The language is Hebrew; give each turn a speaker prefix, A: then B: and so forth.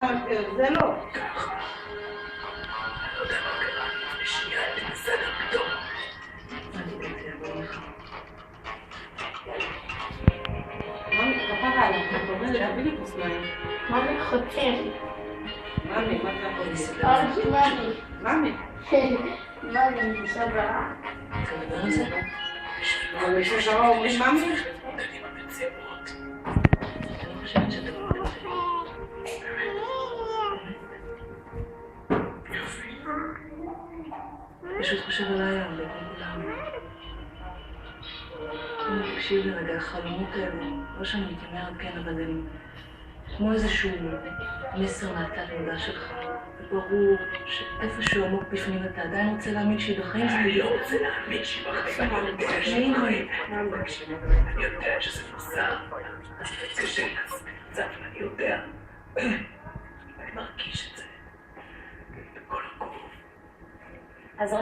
A: זה לא.
B: מאמי חותם.
A: מאמי, מה אתה חושב?
B: מאמי.
A: מאמי.
B: מאמי, סבבה.
A: אבל יש שרה אומרים מאמי?
C: פשוט חושב עליי הרבה כולם. אני תקשיב לרגע, החלומות האלה, לא שאני מתיימרת כן, אבל הם כמו איזשהו מסר מהתת מודע שלך. וברור שאיפשהו עמוק בפנים אתה עדיין רוצה להאמין שהיא בחיים, זה
D: אני לא רוצה להאמין שהיא בחיים, אני יודע שהיא בחיים. אני יודע שזה מוזר, אז זה קשה לעצמי, ואני יודע. אני מרגיש את זה בכל הגוף.
B: אז